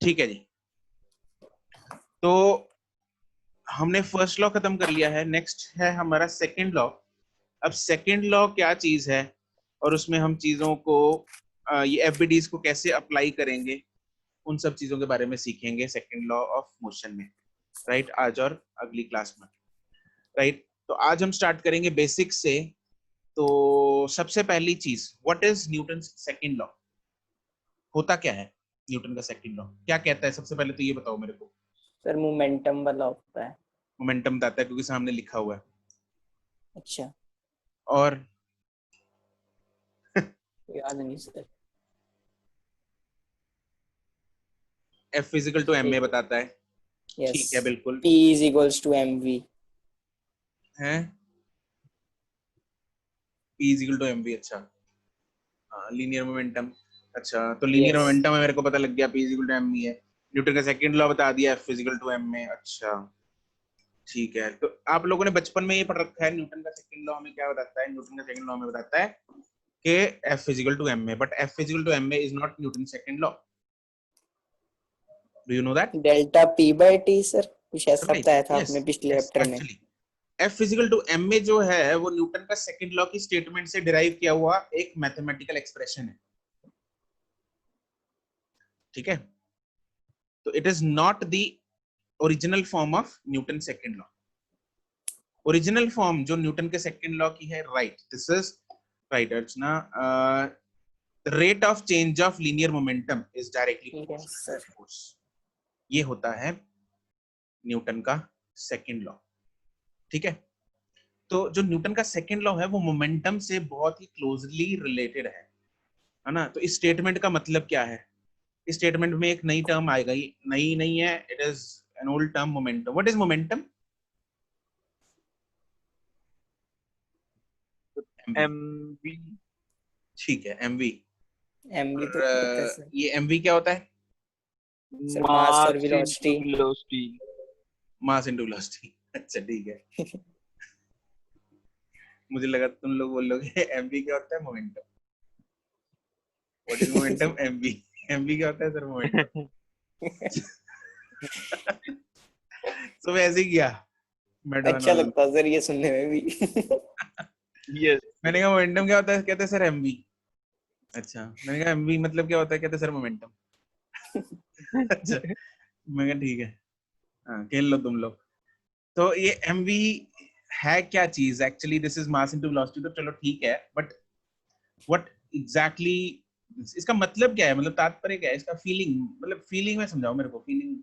ठीक है जी, तो हमने फर्स्ट लॉ खत्म कर लिया है। नेक्स्ट है हमारा सेकंड लॉ। अब सेकंड लॉ क्या चीज है और उसमें हम चीजों को ये एफबीडीज को कैसे अप्लाई करेंगे, उन सब चीजों के बारे में सीखेंगे सेकंड लॉ ऑफ मोशन में, राइट, आज और अगली क्लास में, राइट। तो आज हम स्टार्ट करेंगे बेसिक्स से। तो सबसे पहली चीज, what is Newton second law? होता क्या है न्यूटन का सेकंड लॉ, क्या कहता है? सबसे पहले तो ये बताओ मेरे को। सर मोमेंटम वाला होता है। मोमेंटम बताता है क्योंकि सामने लिखा हुआ है। अच्छा, और याद नहीं sir. F physical to M A बताता है। यस, ठीक है, बिल्कुल P is equals to mv। है, P is equal to M V. अच्छा, हाँ, लीनियर मोमेंटम। अच्छा, तो लीनियर यस मोमेंटम है, मेरे को पता लग गया P is equal to M V है। न्यूटन का सेकंड लॉ बता दिया, F फिजिकल टू एम में। अच्छा, ठीक है। तो आप लोगों ने बचपन में ये पढ़ रखा है, न्यूटन का सेकंड लॉ हमें क्या बताता है? न्यूटन का सेकंड लॉ हमें बताता है कि F फिजिकल टू एम में, but F equal to M में is not Newton second law. Do you know that? Delta P by T sir, कुछ ऐसा राइट, बताया था यस आपने पिछले यस, चैप्टर में। Actually F equal to M में जो है वो न्यूटन का सेकंड लॉ की स्टेटमेंट से डिराइव किया हुआ एक मैथमेटिकल एक्सप्रेशन है, ठीक है। तो it is not the original form of Newton second law. Original form जो न्यूटन के सेकंड लॉ की है, right, this is right Archana, rate of change of linear momentum is directly yes proportional sir. To force. ये होता है Newton का second law, ठीक है। तो जो न्यूटन का सेकंड लॉ है वो मोमेंटम से बहुत ही क्लोजली रिलेटेड है ना। तो इस स्टेटमेंट का मतलब क्या है? इस स्टेटमेंट में एक नई टर्म आएगा, नई नहीं है, it is an old term, momentum. What is momentum? MV. ठीक है, एमवी। mv तो पता है और सर। ये एमवी क्या होता है? सर मास और मास इनटू वेलोसिटी। वेलोसिटी। मास इनटू वेलोसिटी। अच्छा, ठीक है। मुझे लगा तुम लोग बोलोगे एमवी क्या होता है? Momentum. What is momentum? MV. MV क्या होता है सर? मोमेंटम। तो वैसे ही किया मैडम अच्छा वालों ने। लगता है सर ये सुनने में भी। यस। मैंने कहा मोमेंटम क्या होता है, कहते सर एमवी। अच्छा, मैंने कहा एमवी मतलब क्या होता है, कहते सर मोमेंटम। अच्छा, मैं कहा ठीक है, हाँ खेल लो तुम लोग। तो ये एमवी है क्या चीज? Actually this is mass into velocity. तो चलो ठीक है, बट व्हाट एग्जैक्टली इसका मतलब क्या है? मतलब तात्पर्य क्या है इसका? फीलिंग, मतलब फीलिंग में समझाओ मेरे को। फीलिंग,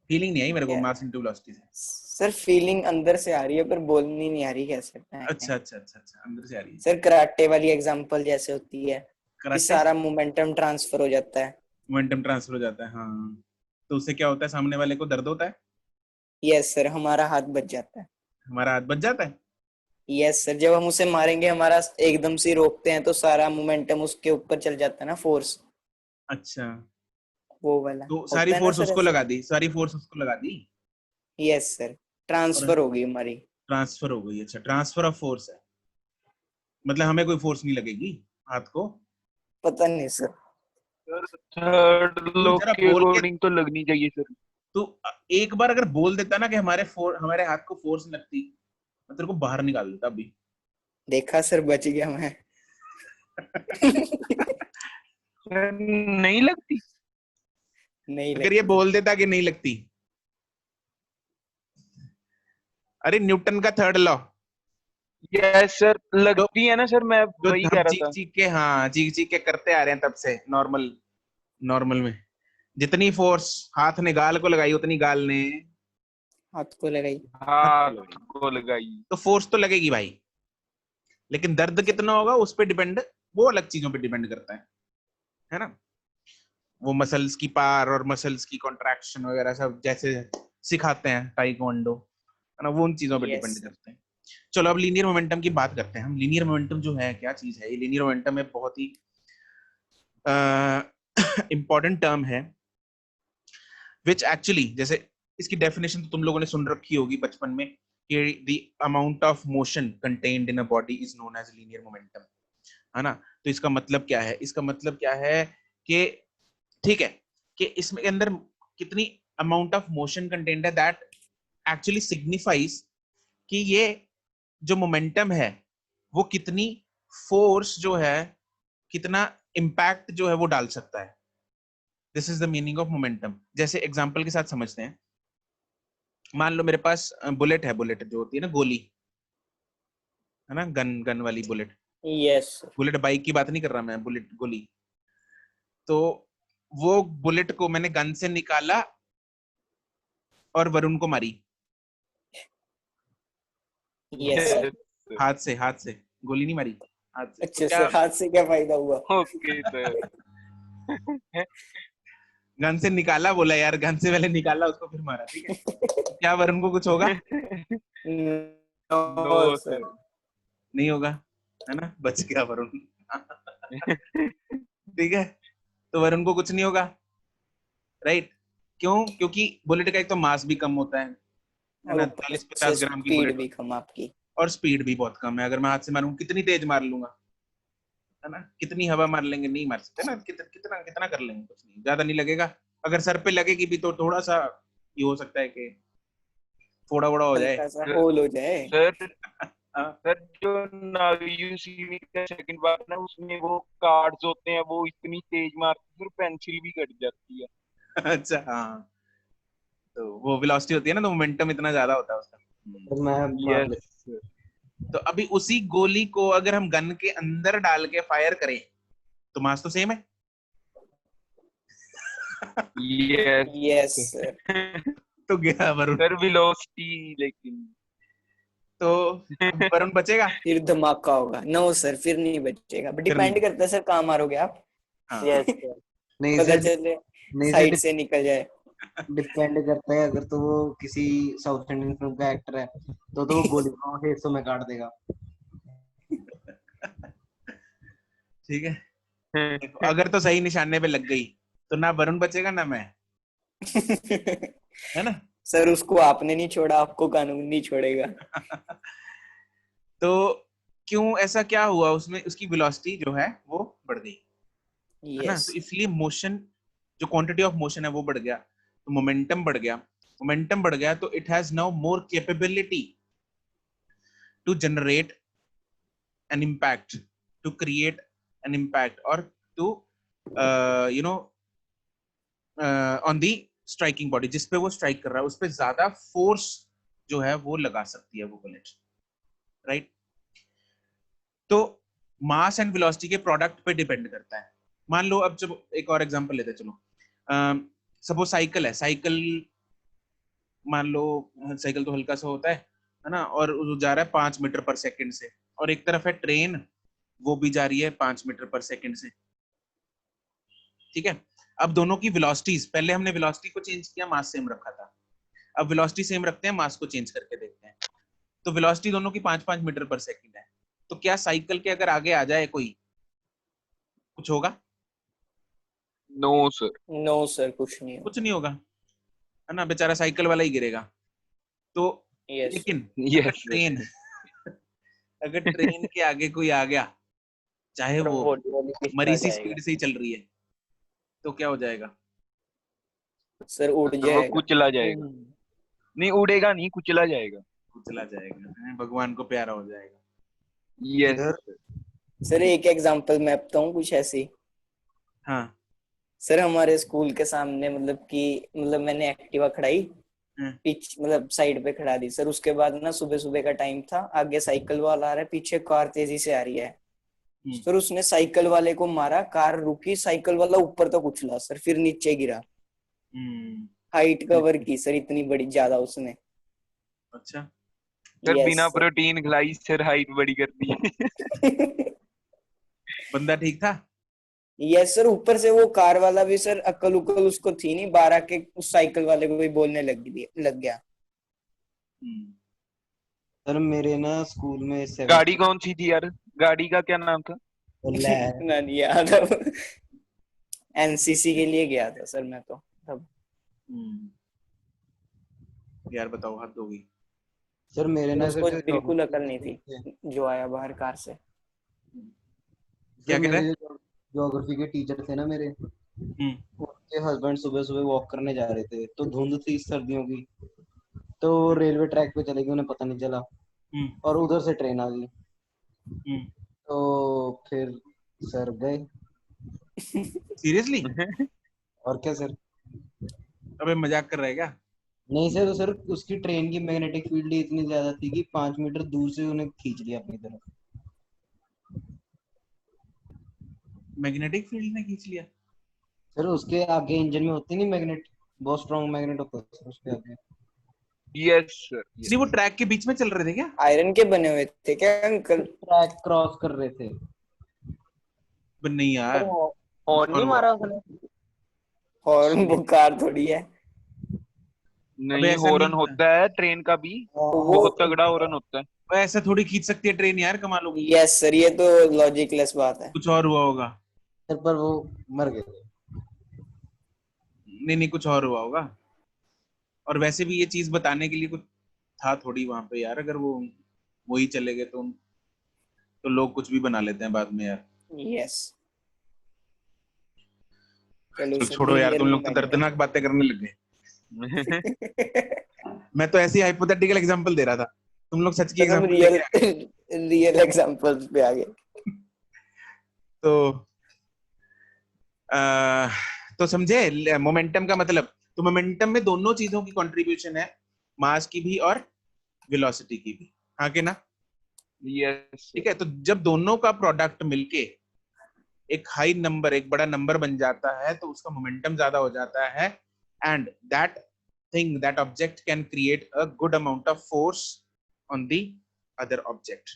फीलिंग नहीं आई मेरे को क्या मास इनटू वेलोसिटी से। सर, फीलिंग अंदर से आ रही है पर बोलनी नहीं आ रही, कह सकते हैं। अच्छा अच्छा अच्छा अच्छा, अंदर से आ रही है। सर कराटे वाली एग्जांपल जैसे होती है कि कराटे, सारा मोमेंटम ट्रांसफर हो जाता है। मोमेंटम ट्रांसफर हो जाता है, हाँ। तो उससे क्या होता है? सामने वाले को दर्द होता है, यस सर, हमारा हाथ बच जाता है। हमारा हाथ बच जाता है। यस सर, जब हम उसे मारेंगे हमारा एकदम से रोकते हैं तो सारा मोमेंटम उसके ऊपर चल जाता है ना, फोर्स। अच्छा, वो वाला तो सारी होता है ना फोर्स सर उसको ऐसे। लगा दी, सारी फोर्स उसको लगा दी यस सर, और ट्रांसफर हो गई हमारी। ट्रांसफर हो गई। अच्छा, ट्रांसफर ऑफ फोर्स है, मतलब हमें कोई फोर्स नहीं लगेगी हाथ को। पता नहीं सर। सर थर्ड तू लॉ जरा के बोल के, अकॉर्डिंग तो लगनी चाहिए सर। तू एक बार अगर बोल देता ना कि हमारे हाथ को फोर्स लगती, मैं तेरे को बाहर निकाल देता अभी। देखा सर, बच गया मैं। सर नहीं लगती। नहीं अगर ये लगती। बोल देता कि नहीं लगती। अरे न्यूटन का थर्ड लॉ, यस सर, जो लगती है ना सर, मैं जो वही हम कह रहा चीख था। चीख के, हाँ चीख चीख के करते आ रहे हैं तब से, नॉर्मल, नॉर्मल में जितनी फोर्स हाथ ने गाल को लगाई उतनी गाल ने हाथ को लगाई। हाथ को हाथ लगाई। को लगाई। तो फोर्स तो लगेगी भाई, लेकिन दर्द कितना होगा उस पर डिपेंड, वो अलग चीजों पे डिपेंड करता है ना। वो मसल्स की पार और मसल्स की कॉन्ट्रैक्शन वगैरह सब जैसे सिखाते हैं टाइक्वांडो, है ना, वो उन चीजों पे यस डिपेंड सर। करते हैं। चलो अब लीनियर मोमेंटम की बात करते हैं हम। लीनियर मोमेंटम जो है क्या चीज है? ये लीनियर मोमेंटम एक बहुत ही इंपॉर्टेंट टर्म है, विच एक्चुअली, जैसे इसकी डेफिनेशन तो तुम लोगों ने सुन रखी होगी बचपन में कि the amount of motion contained in a body is known as linear momentum, है ना। तो इसका मतलब क्या है? इसका मतलब क्या है कि ठीक है, कि इसमें अंदर कितनी अमाउंट ऑफ मोशन कंटेंट है, दैट एक्चुअली सिग्निफाइज कि ये जो मोमेंटम है वो कितनी फोर्स जो है, कितना इम्पैक्ट जो है वो डाल सकता है। This is the meaning of momentum. जैसे एग्जांपल के साथ समझते हैं, मान लो मेरे पास बुलेट है, बुलेट जो होती है ना गोली, है ना, गन गन वाली बुलेट। यस बुलेट बाइक की बात नहीं कर रहा मैं, बुलेट गोली। तो वो बुलेट को मैंने गन से निकाला और वरुण को मारी यस सर। हाथ से, हाथ से गोली नहीं मारी, हाथ से। तो अच्छा क्या सर, हाथ से क्या फायदा हुआ? Okay sir. गन से निकाला, बोला यार गन से पहले निकाला उसको फिर मारा, ठीक है। तो क्या वरुण को कुछ होगा? No no sir. सर। नहीं होगा, है ना, बच गया वरुण। ठीक है, तो वरुण को कुछ नहीं होगा, राइट। क्यों? क्योंकि बुलेट का एक तो मास भी कम होता है और ना, ऊपर 40-50 से ग्राम की स्पीड बुलेट भी होती कम आपकी। है, और स्पीड भी बहुत कम है। अगर मैं हाथ से मारूं कितनी तेज मार लूंगा, है ना, कितनी हवा मार लेंगे, नहीं मार सकते ना, कितना कितना कर लेंगे, कुछ नहीं, ज्यादा नहीं लगेगा। अगर सर पे लगेगी भी तो थोड़ा सा ये हो सकता है कि थोड़ा बड़ा हो जाए। हल्का सा होल हो जाए। सर हाँ, सर जो यूसीवी का सेकंड पार्ट ना, उसमें वो कार्ड्स होते हैं, वो इतनी तेज मारते फिर पेंसिल भी कट जाती है। अच्छा हाँ, तो वो वेलोसिटी होती है ना, तो मोमेंटम इतना ज्यादा होता है उसका। तो मैं मार ले। यस तो अभी उसी गोली को अगर हम गन के अंदर डाल के फायर करें तो मास तो सेम है। Yes yes sir. तो गया वरुण। सर वेलोसिटी लेकिन तो अब वरुण बचेगा? फिर धमाका होगा। नो सर, फिर नहीं बचेगा। फिर नहीं डिपेंड करता है सर, कहाँ मारोगे आप। हाँ, यस सर। नहीं पता सर, चले नहीं साइड सर, से निकल जाए। डिपेंड करता है। अगर तो वो किसी साउथ इंडियन फिल्म का एक्टर है तो वो गोली को हिस्सों में काट देगा। ठीक है। देखो, अगर तो सही निशाने पे लग गई तो ना वरुण बचेगा ना मैं, है ना। सर उसको आपने नहीं छोड़ा, आपको कानून नहीं छोड़ेगा। तो क्यों ऐसा क्या हुआ, उसमें उसकी वेलोसिटी जो है वो बढ़ गई, है ना। यस। तो इसलिए मोशन, जो क्वांटिटी ऑफ मोशन है वो बढ़ गया, तो मोमेंटम बढ़ गया। मोमेंटम बढ़ गया तो it has now more capability to generate an impact, to create an impact, और to you know on the striking body, जिसपे वो स्ट्राइक कर रहा है उस पर ज्यादा फोर्स जो है वो लगा सकती है वो बुलेट, राइट। तो मास एंड वेलोसिटी के प्रोडक्ट पे डिपेंड करता है। मान लो, अब जब एक और एग्जांपल लेते हैं, चलो सपोज साइकिल है, साइकिल मान लो, साइकिल तो हल्का सा होता है ना, और वो जा रहा है 5 मीटर पर सेकंड से, और एक तरफ है ट्रेन, वो भी जा रही है 5 मीटर पर सेकंड से, ठीक है। अब दोनों की वेलोसिटीज, पहले हमने वेलोसिटी को चेंज किया, मास सेम रखा था, अब वेलोसिटी सेम रखते हैं, मास को चेंज करके देखते हैं। तो वेलोसिटी दोनों की 5-5 मीटर पर सेकंड है, तो क्या साइकिल के अगर आगे आ जाए कोई, कुछ होगा? No sir. नो सर, कुछ नहीं हो। कुछ नहीं होगा, है ना, बेचारा साइकिल वाला ही गिरेगा। तो यस। लेकिन अगर यस ट्रेन अगर ट्रेन के आगे कोई आ गया, चाहे और वो हौली हौली मरी पिसता सी जाएगा। स्पीड से ही चल रही है, तो क्या हो जाएगा? सर उड़ वो जाएगा। कुचला जाएगा। नहीं उड़ेगा नहीं, कुचला जाएगा। चला जाएगा, भगवान को प्यारा हो जाएगा। यस सर सर एक एग्जांपल मैं बताऊं कुछ ऐसी। हाँ सर हमारे स्कूल के सामने मैंने एक्टिवा खड़ाई, हाँ, पीछे साइड पे खड़ा दी सर। उसके बाद ना सुबह सुबह का टाइम था, आगे साइकिल वाला आ रहा है, पीछे कार तेजी से आ रही है। सर उसने साइकिल वाले को मारा, कार रुकी, साइकिल वाला ऊपर तक उछला सर, फिर नीचे गिरा। हाइट कवर की सर, इतनी बड़ी ज्यादा उसने। अच्छा, सर यस बिना सर। प्रोटीन खिलाई सर हाइट बड़ी कर दी। बंदा ठीक था? यस सर, ऊपर से वो कार वाला भी सर, अक्ल उकल उसको थी नहीं, 12 के उस साइकिल वाले को भी बोलने लग गया। सर मेरे ना स्कूल में गाड़ी 7th कौन सी थी यार? गाड़ी का क्या नाम था? इतना नहीं याद अब। एनसीसी के लिए गया था सर मैं तो तब। यार बताओ, हद हो गई। सर मेरे ना उसको जो बिल्कुल अकल नहीं ज्योग्राफी थी, जो आया बाहर कार से। क्या सर कह रहे मेरे हैं? जो ज्योग्राफी के टीचर थे ना मेरे, हम्म, उनके उसके हस्बैंड सुबह सुबह वॉक करने जा रहे थे, तो धुंध थी सर्दियों की, तो रेलवे ट्रैक पे चले गए, उन्हें पता नहीं चला हम्म और उधर से ट्रेन आ गई। हम्म तो फिर सर गए। सीरियसली? और क्या सर? अबे मजाक कर रहा है क्या? नहीं सर, तो सर उसकी ट्रेन की मैग्नेटिक फील्ड इतनी ज्यादा थी कि 5 मीटर दूर से उन्हें खींच लिया अपनी तरफ। मैग्नेटिक फील्ड ने खींच लिया? सर उसके आगे इंजन में होती नहीं मैग्नेट, बहुत स्ट्रॉन्ग मैग्नेट होता है सर उसके आगे। Yes sir. नहीं वो ट्रैक के बीच में चल रहे थे क्या? आयरन के बने हुए थे क्या अंकल? ट्रैक क्रॉस कर रहे थे। पर नहीं पर यार, कुछ हॉर्न और नहीं हुआ। मारा उसने? हॉर्न वो कार थोड़ी है। अबे नहीं, ऐसा नहीं हॉर्न होता। होता है ट्रेन का भी, वो बहुत तगड़ा हॉर्न होता है। अबे ऐसा थोड़ी खींच सकती है ट्रेन यार, कमाल होगी। यस सर, ये तो लॉजिकलेस बात है। कुछ और हुआ होगा। सर पर वो मर गए। नहीं नहीं, कुछ और हुआ होगा। और वैसे भी ये चीज बताने के लिए कुछ था थोड़ी वहां पे यार, अगर वो वही चले गए तो लोग कुछ भी बना लेते हैं बाद में यार। यस, चलो चल सर, छोड़ो यार, लीनियर तुम लोग तो मोमेंटम। दर्दनाक बातें करने लग गए। मैं तो ऐसी हाइपोथेटिकल एग्जांपल दे रहा था, तुम लोग सच की सर हम एग्जांपल रियल लेके आ गए। रियल एग्जांपल्स पे आ गए। तो आ, तो समझे मोमेंटम का मतलब? तो मोमेंटम में दोनों चीजों की कंट्रीब्यूशन है, मास की भी और वेलोसिटी की भी, हाँ के ना? यस ठीक है, तो जब दोनों का प्रोडक्ट मिलके एक हाई नंबर, एक बड़ा नंबर बन जाता है, तो उसका मोमेंटम ज्यादा हो जाता है, and that thing, that object can create a good amount of force on the other object,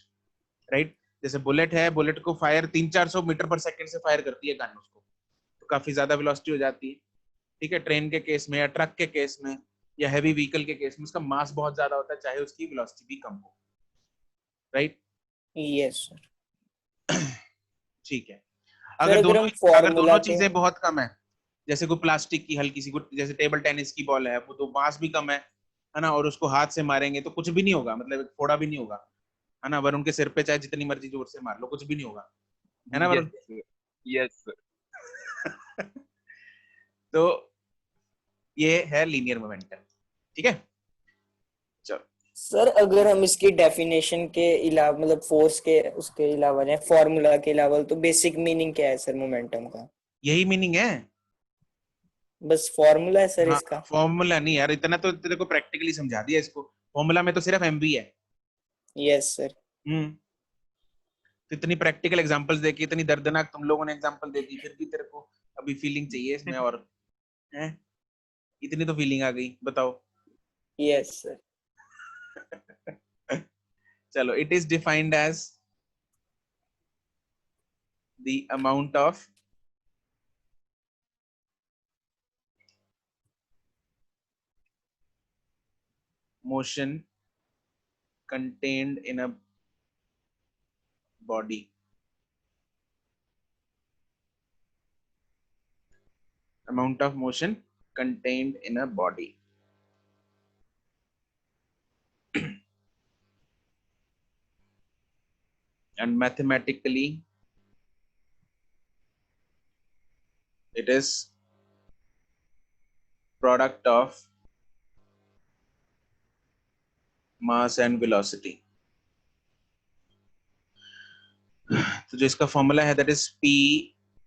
right? जैसे बुलेट है, बुलेट को फायर 300-400 मीटर पर सेकंड से फायर करती है गन, उसको तो काफी ज्यादा वेलोसिटी हो जाती है। ठीक है, ट्रेन के केस में या ट्रक के केस में या हैवी व्हीकल के केस में उसका मास बहुत ज्यादा होता है, चाहे उसकी वेलोसिटी भी कम हो, राइट? Yes sir. ठीक है। सर अगर हम अगर फॉर्मूला दोनों के, चीजें बहुत कम है, जैसे कोई प्लास्टिक की हल्की सी, जैसे टेबल टेनिस की बॉल है, वो तो मास भी कम है ना, और उसको हाथ से मारेंगे तो कुछ भी नहीं होगा, मतलब एक फोड़ा भी नहीं होगा, है ना? वरुण के सिर पे चाहे जितनी मर्जी जोर से मार लो, कुछ भी नहीं होगा, है ना वरुण? Yes yes sir. तो ये है लीनियर मोमेंटम। ठीक है, चलो। सर अगर हम इसकी डेफिनेशन के अलावा, मतलब फोर्स के उसके अलावा जाए, फॉर्मूला के अलावा, तो बेसिक मीनिंग क्या है सर मोमेंटम का? यही मीनिंग है। बस फॉर्मूला है सर हाँ, इसका? फॉर्मूला नहीं यार, इतना तो तेरे को प्रैक्टिकली समझा दिया इसको। फॉर्मूला में तो सिर्फ एमवी है। Yes sir. हम्म। तो इतनी प्रैक्टिकल एग्जांपल्स देके, इतनी दर्दनाक तुम लोगों ने एग्जांपल दे दी, फिर भी तेरे को अभी फीलिंग चाहिए इसमें, और है इतनी तो फीलिंग आ गई, बताओ। Yes sir. चलो, it is defined as the amount of motion contained in a body, amount of motion contained in a body. And mathematically it is product of mass and velocity. तो जो इसका formula है, that is P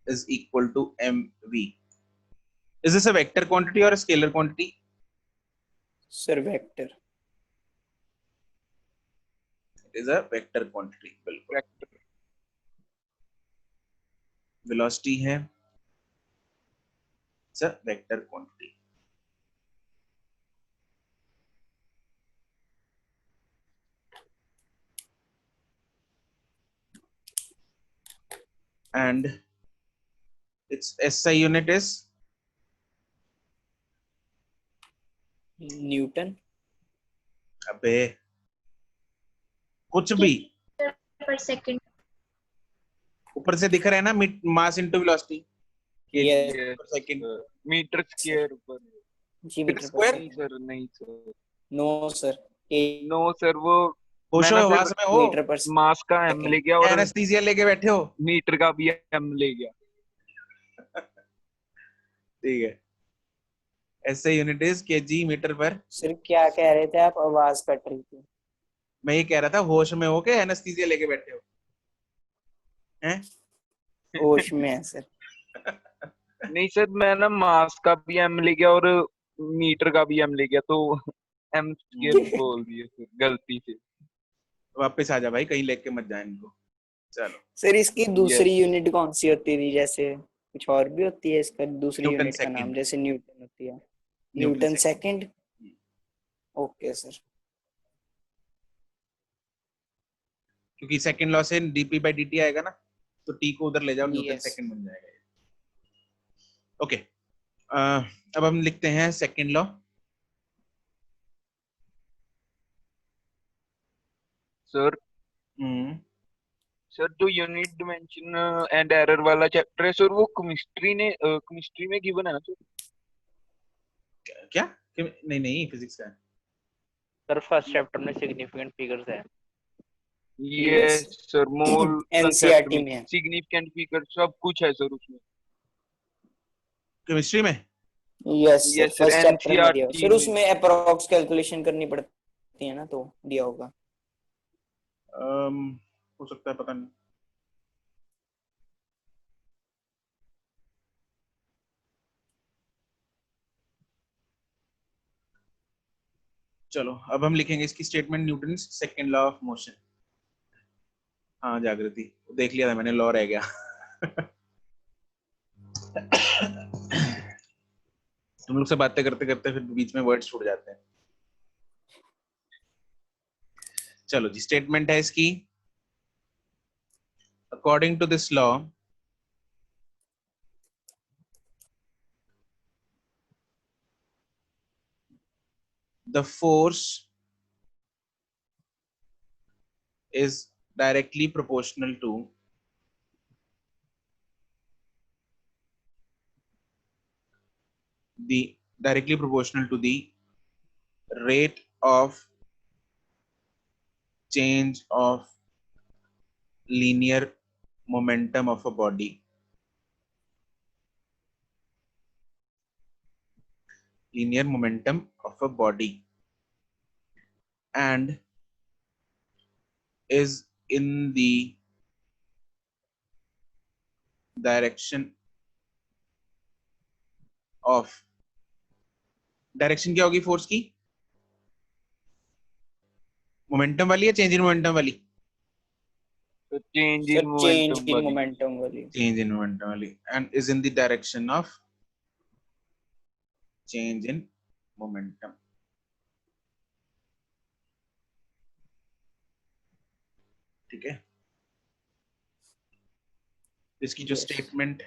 is equal to mv. Is this a vector quantity or a scalar quantity? Sir vector. It is a vector quantity, बिल्कुल। velocity है, it's a vector quantity. And its SI unit is Newton. अबे कुछ भी पर second. ऊपर से दिख रहा है ना, mass into velocity, yes per second, meter square per. जी, मीटर मीटर पर स्क्वायर। नहीं सर, नहीं sir, no sir, no sir, वो होश मैं में ना वास सर में हो, मीटर पर मास का एम ले गया और एनेस्थीसिया लेके बैठे हो। मीटर का भी एम ले गया। ठीक है, ऐसे यूनिट इज केजी मीटर पर। सर क्या कह रहे थे आप, आवाज कट रही थी। मैं ये कह रहा था, होश में हो के एनेस्थीसिया लेके बैठे हो हैं? होश में है सर। नहीं सर, मैं ना मास का भी एम ले गया और मीटर का भी एम ले गया, तो एम स्क्वायर बोल दिया सर गलती से। वापस आ जा भाई, कहीं लेके मत जा इनको। चलो, सर इसकी दूसरी यस, यूनिट कौन सी होती थी, जैसे कुछ और भी होती है इसका दूसरी न्यूटन यूनिट का नाम, सेकंड। जैसे न्यूटन होती है। Newton Newton second. Second. Okay sir. क्योंकि सेकंड लॉ से डीपी बाई डीटी आएगा ना, तो टी को उधर ले जाओ, न्यूटन यस। सेकंड बन जाएगा। ओके, अब हम लिखते हैं सेकंड लॉ। सर सर जो यूनिट डिमेंशन एंड एरर वाला चैप्टर है सर, वो केमिस्ट्री में गिवन है ना सर? क्या? नहीं नहीं, फिजिक्स का है। सर फर्स्ट चैप्टर में सिग्निफिकेंट फिगर्स है। यस सर, मोल एनसीईआरटी में है। सिग्निफिकेंट फिगर सब कुछ है सर उसमें। केमिस्ट्री में? Yes sir, yes sir, first chapter में दिया एनसीईआरटी सर, में। उसमें अप्रोक्स कैलकुलेशन करनी पड़ती है ना, तो दिया होगा। हो सकता है, पता नहीं। चलो, अब हम लिखेंगे इसकी statement, Newton second law of motion. हाँ जागृति, देख लिया था मैंने, लॉ रह गया। तुम लोग से बातें करते करते फिर बीच में वर्ड्स छूट जाते हैं। चलो जी, स्टेटमेंट है इसकी, according to this law the force is directly proportional to the rate of change of linear momentum of a body. Linear momentum of a body, and is in the direction of, direction क्या होगी force की? Momentum वाली या change in momentum वाली? Change sir इन change momentum इन वाली। Momentum वाली। Change in momentum वाली, and is in the direction of change in momentum. ठीक है, इसकी जो Yes. स्टेटमेंट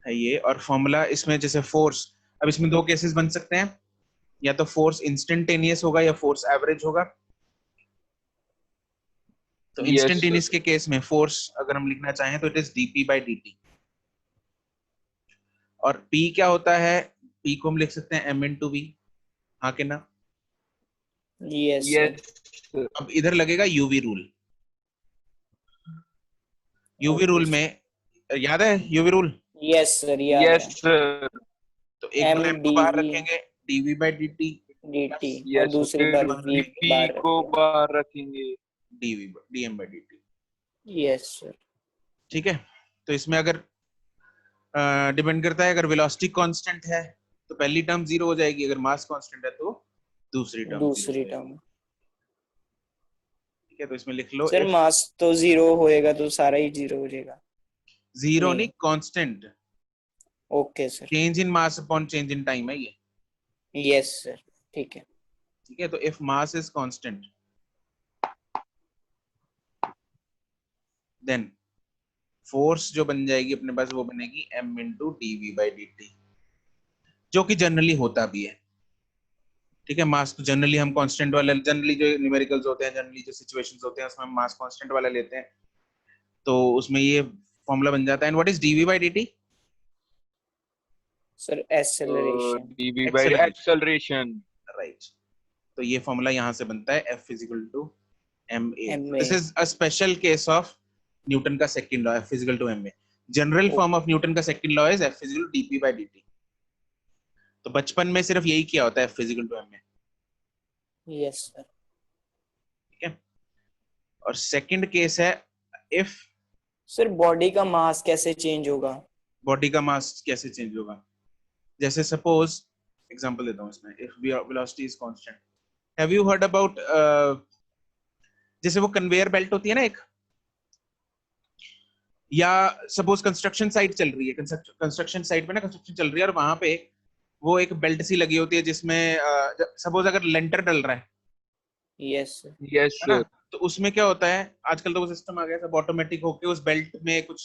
है ये, और फॉर्मूला इसमें जैसे फोर्स, अब इसमें दो केसेस बन सकते हैं, या तो फोर्स इंस्टेंटेनियस होगा या फोर्स एवरेज होगा। तो Yes, इंस्टेंटेनियस sir. के केस में फोर्स अगर हम लिखना चाहें तो it is DP by D. और पी क्या होता है? पी को हम लिख सकते हैं एम इन टू बी, हाँ के ना? Yes Yes, sir. अब इधर लगेगा UV rule. UV Okay, rule sir. में याद है यूवी रूल? यस सर, याद Yes, है। sir. तो एक बार एम को बाहर MdV रखेंगे, DV by D T, dt और Yes, दूसरी sir. बार बाहर v P बार को रखेंगे। बाहर रखेंगे। DV DM by D T. Yes sir. ठीक है, तो इसमें अगर डिपेंड करता है, अगर वेलोसिटी कांस्टेंट है तो पहली टर्म जीरो हो जाएगी, अगर मास कांस्टेंट है तो दूसरी टर्म दूसरी टर्म। ठीक है, तो इसमें लिख लो सर if मास तो जीरो होएगा तो सारा ही जीरो हो जाएगा। जीरो नहीं। नहीं, constant. Okay sir. Change in mass upon change in time है ये। यस सर, ठीक है। ठीक है, तो if mass is constant then force जो बन जाएगी अपने पास वो बनेगी m into DV by D T, जो कि जनरली होता भी है। ठीक है, मास तो जनरली हम कांस्टेंट वाला, जनरली जो न्यूमेरिकल्स होते हैं, जनरली जो सिचुएशंस होते हैं उसमें हम मास कांस्टेंट वाला लेते हैं, तो उसमें ये फॉर्मूला बन जाता है। And what is DV by D T? Sir acceleration. dv by acceleration. Right, तो ये फॉर्मूला यहाँ से बनता है F equal to ma। MA। This is a special case of Newton का second law, F equal to ma। General form of Newton का second law is F is dp by dt। तो बचपन में सिर्फ यही किया होता है F इज टू m में, यस सर। ठीक है। और सेकंड केस है इफ सर बॉडी का मास कैसे चेंज होगा? बॉडी का मास कैसे चेंज होगा, जैसे सपोज एग्जांपल देता हूँ इसमें, if velocity is constant, have you heard about जैसे वो कन्वेयर बेल्ट होती है ना एक, या सपोज कंस्ट्रक्शन साइट चल रही है, कंस्ट्रक्शन साइट पे ना कंस्ट्रक्शन चल रही है और वहां पे वो एक बेल्ट सी लगी होती है जिसमें सपोज अगर लेंटर डल रहा है, यस सर। यस है ना, सर। तो उसमें क्या होता है आजकल तो वो सिस्टम आ गया सब ऑटोमेटिक होके उस बेल्ट में कुछ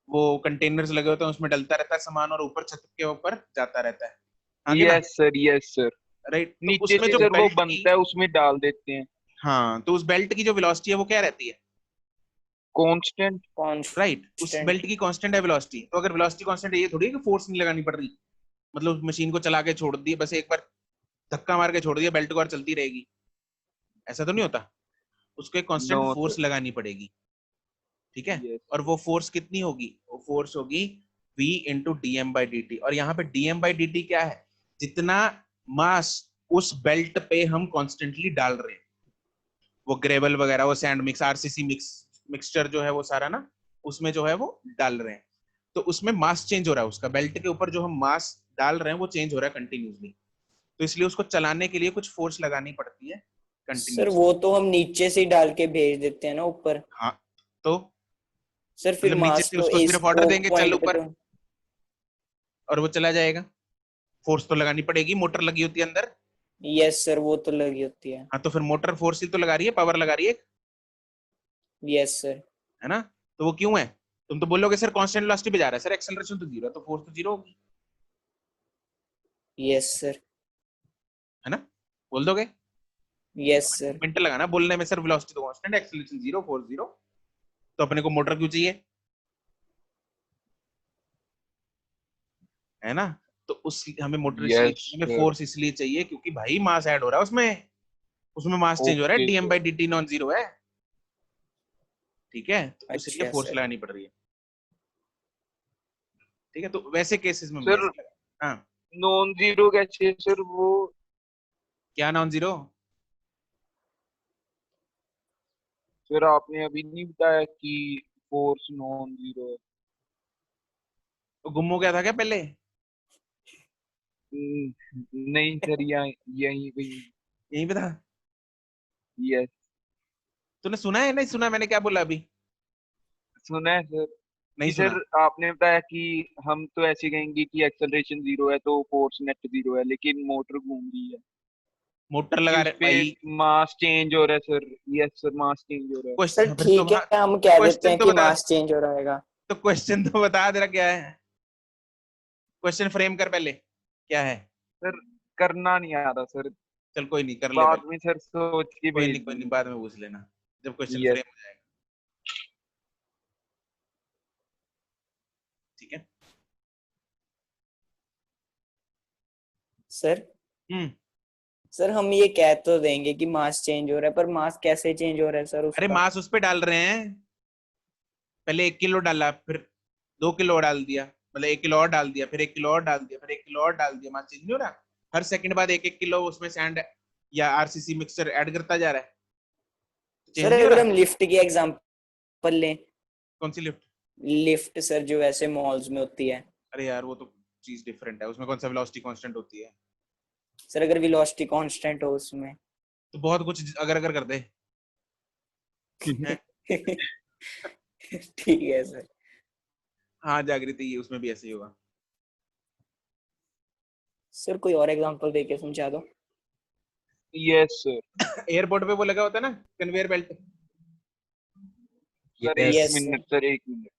वो कंटेनर्स लगे होते हैं, उसमें डलता रहता है सामान और ऊपर छत के ऊपर जाता रहता है आगे ना, yes sir, yes sir. Right. तो नीचे उसमें से जो सर वो बेल्ट बनता है, उसमें डाल देते हैं। हाँ, तो उस बेल्ट की जो वेलोसिटी है वो क्या रहती है, कांस्टेंट। राइट। उस कांस्टेंट। बेल्ट की कांस्टेंट है वेलोसिटी। तो अगर वेलोसिटी कांस्टेंट है, ये थोड़ी है कि फोर्स नहीं लगानी पड़ रही, मतलब उस मशीन को चला के छोड़ दी, बस एक बार धक्का मार के छोड़ दिया, बेल्ट को और चलती रहेगी, ऐसा तो नहीं होता। उसको एक कांस्टेंट नो फोर्स सर। लगानी पड़ेगी, ठीक है। यस। और वो फोर्स कितनी होगी, वो फोर्स होगी v into dm by dt। और यहाँ पे dm by dt क्या है, जितना मास उस बेल्ट पे हम कॉन्स्टेंटली डाल रहे हैं, वो ग्रेवल वगैरह, वो सैंड मिक्स, आरसीसी मिक्सचर जो है वो सारा ना, उसमें जो है वो डाल रहे हैं, तो उसमें मास चेंज हो रहा है, उसका बेल्ट के ऊपर जो हम मास डाल रहे हैं वो चेंज हो रहा है कंटिन्यूसली, तो इसलिए उसको चलाने के लिए कुछ फोर्स लगानी पड़ती है सर कंटिन्यूसली। वो तो हम नीचे से ही डाल के भेज देते हैं ना ऊपर। हाँ, तो सर फिर मतलब नीचे मास से तो उसको इस सिर्फ ऑर्डर वो देंगे चल पॉइंट पे ऊपर, तो। और वो चला जाएगा। फोर्स तो लगानी पड़ेगी, मोटर लगी होती है अंदर। यस सर, वो तो लगी होती है। हाँ, तो फिर मोटर फोर्स ही तो लगा रही है, पावर लगा रही है, यस सर। है ना। तो वो क्यों है, तुम तो बोलोगे सर कांस्टेंट वेलोसिटी पे जा रहा है, सर एक्सेलरेशन तो जीरो है, तो फोर्स तो जीरो होगी, यस सर। है ना, बोल दोगे। Yes sir. मिनट लगाना बोलने में, सर वेलोसिटी तो constant, acceleration zero, force zero, तो अपने को मोटर क्यों चाहिए, है ना। तो उस हमें मोटर इसलिए, यस हमें सर। फोर्स इसलिए चाहिए क्योंकि भाई मास ऐड हो रहा है उसमें, उसमें मास चेंज हो रहा है, okay DM sir. By D T non zero है, ठीक है, तो इसलिए अच्छा फोर्स सर। लगानी पड़ रही है, ठीक है। तो वैसे केसेस में सर ऐसे लगा। हाँ, नॉन जीरो कैसे सर वो? क्या नॉन जीरो, सर आपने अभी नहीं बताया कि फोर्स नॉन जीरो है। तो गुम्मो क्या था क्या पहले, नहीं सर, यहाँ यहीं कहीं। यही पे था। यस। तूने सुना है, नहीं सुना मैंने क्या बोला अभी, सुना है सर। नहीं कि सुना। सर आपने बताया कि हम तो ऐसे कहेंगे कि एक्सेलरेशन जीरो है तो फोर्स नेट जीरो है, लेकिन मोटर घूम रही है मोटर कि लगा उस रहे पे भाई, मास चेंज हो रहा है sir. Yes sir, mass change हो रहा है। सर क्वेश्चन फिर तो ठीक है, हम कह देते क्वेश्चन हैं तो कि बता, मास चेंज हो रहेगा। तो क्वेश्चन तो बता तेरा क्या है, क्वेश्चन फ्रेम कर पहले, क्या है। सर करना नहीं आ रहा सर। चल कोई नहीं, कर ले बाद पहले, में सर सोच के भेज कोई नहीं, दूंगा। बाद में पूछ लेना जब क्वेश्चन यस। फ्रेम हो जाएगा, ठीक है। सर हम्म। सर हम ये कह तो देंगे कि मास चेंज हो रहा है, पर मास कैसे चेंज हो रहा है सर अरे उसका? मास उस पे डाल रहे हैं, पहले 1 किलो डाला, फिर 2 किलो और डाल दिया, मतलब 1 किलो और डाल दिया, फिर 1 किलो और डाल दिया, फिर 1 किलो और डाल दिया, मास चेंज नहीं हो रहा, हर सेकंड बाद एक एक किलो उसमें सैंड या आरसीसी मिक्सचर ऐड करता जा रहा है, चेंज सर नहीं हो अगर रहा। हम लिफ्ट की एग्जांपल लें, कौन सी लिफ्ट, लिफ्ट सर जो ऐसे मॉल्स में होती है, अरे यार वो तो चीज डिफरेंट है, उसमें कौन सा वेलोसिटी कांस्टेंट होती है, सर अगर वेलोसिटी कांस्टेंट हो उसमें। तो बहुत कुछ अगर अगर कर दे हैं? ठीक है सर। हाँ जागृति, ये उसमें भी ऐसे ही होगा। सर कोई और एग्जांपल देके समझा दो। Yes sir. एयरपोर्ट पे वो लगा होता है ना कन्वेयर बेल्ट, सर एक यस मिनट सर, एक मिनट।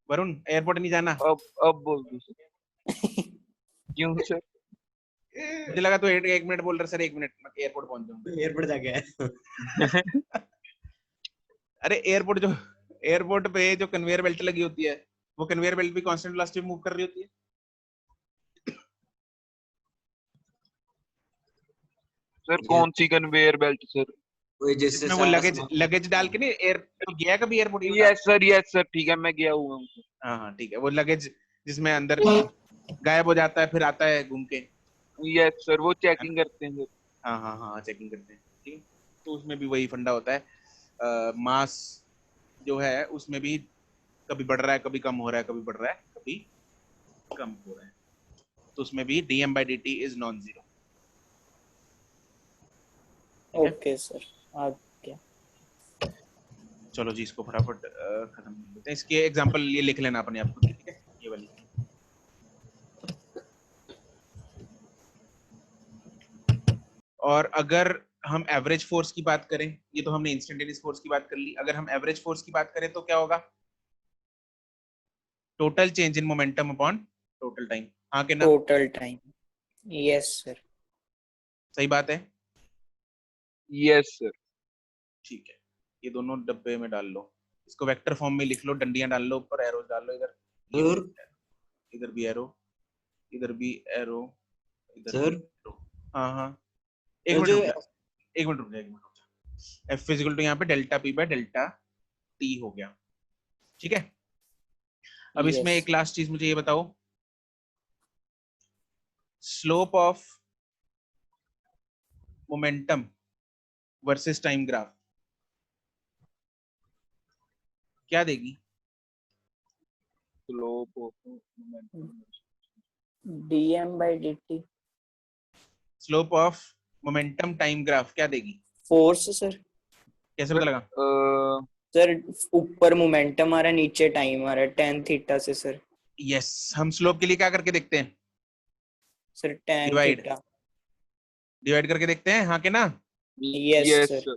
वरुण एयरपोर्ट नहीं जाना, अब बोल दो सर। क्यों सर? मुझे लगा तो 1 मिनट बोल रहा, सर 1 मिनट एयरपोर्ट पहुंच जाऊंगा। एयरपोर्ट जाके आए। अरे एयरपोर्ट पे जो कन्वेयर बेल्ट लगी होती है, वो कन्वेयर बेल्ट भी कांस्टेंट वेलोसिटी में मूव कर रही होती है, सर कौन सी कन्वेयर बेल्ट सर? वो जिससे इसमें वो सारा लगेज सामान- लगेज डाल के नहीं, एयर तो गया कभी एयरपोर्ट? यस सर ठीक है, मैं गया हुआ हूँ। हाँ हाँ ठीक है, वो लगेज जिसमें अंदर गायब हो जाता है फिर आता है घूम के। यस सर, वो चेकिंग करते हैं सर। हाँ हाँ हाँ चेकिंग करते हैं, ठीक है। तो उसमें भी वही फंडा होता है, मास जो है उसमें भी कभी बढ़ रहा है, कभी कम हो रहा है, कभी बढ़ रहा है, कभी कम हो रहा है। तो उसमें भी dm by dt is non zero. Okay sir, आ गया। चलो जी इसको फटाफट खत्म कर लेते हैं। इसके एग्जांपल ये लिख लेना अपने आप को, ठीक है, ये वाली। और अगर हम एवरेज फोर्स की बात करें, ये तो हमने इंस्टेंटेनियस फोर्स की बात कर ली, अगर हम एवरेज फोर्स की बात करें तो क्या होगा? Total change in momentum upon total time. हाँ के ना? Total time, yes sir. सही बात है, यस सर। ठीक है। ये दोनों डब्बे में डाल लो, इसको वेक्टर फॉर्म में लिख लो, डंडियां डाल लो, ऊपर एरोज डाल लो, इधर ये सर इधर भी एरो, इधर भी एरो, इधर भी सर एरो। हाँ हाँ सर एक जो मिनट रुक जा, एक मिनट रुक जा, एक मिनट रुक जा। एफ इजिकल टू यहाँ पे delta P by delta T हो गया, ठीक है। अब इसमें यस एक लास्ट चीज मुझे ये बताओ, slope of momentum versus time graph क्या देगी? Slope of momentum. DM by dt, slope of momentum time graph क्या देगी? Force sir. कैसे पता लगा? सर ऊपर मोमेंटम आ रहा है, नीचे टाइम आ रहा है, tan थीटा से सर। यस, हम स्लोप के लिए क्या करके देखते हैं? Sir tan divide, theta, divide करके देखते हैं, हाँ के ना? Yes yes sir. सर।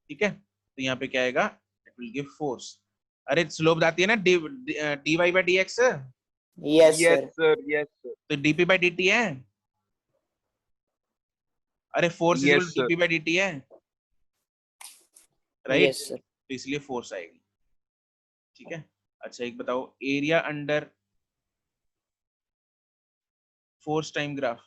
ठीक है, तो यहाँ पे क्या आएगा? It will give force. अरे स्लोप आती है ना dy by dx, yes yes sir. Sir. Yes sir. तो dp बाई dt है। अरे force is yes sir. dp by dt है, राइट? Yes sir. तो इसलिए फोर्स आएगी, ठीक है। अच्छा एक बताओ, area under force time graph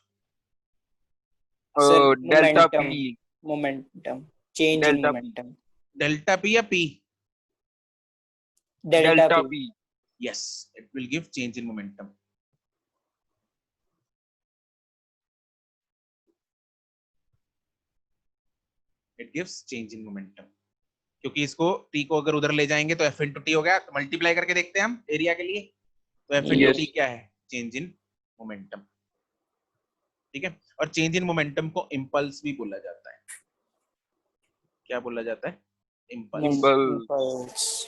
sir delta momentum, P. Momentum, change in delta P. Momentum, delta P या P? Delta delta P. P. Yes, it will give change in momentum. It gives change in momentum, क्योंकि इसको T को अगर उधर ले जाएंगे तो F into T हो गया, तो मल्टीप्लाई करके देखते हैं हम एरिया के लिए, तो एफ इंटू टी यस। क्या है? चेंज इन मोमेंटम, ठीक है। और चेंज इन मोमेंटम को इम्पल्स भी बोला जाता है। क्या बोला जाता है? इम्पल्स। इम्पल्स।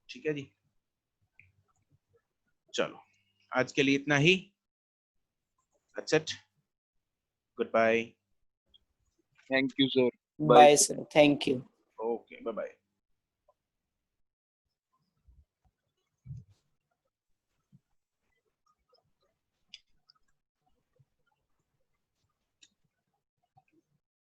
ठीक है जी, चलो आज के लिए इतना ही। That's it. Goodbye. Thank you sir. Bye sir, thank you. Okay, bye bye.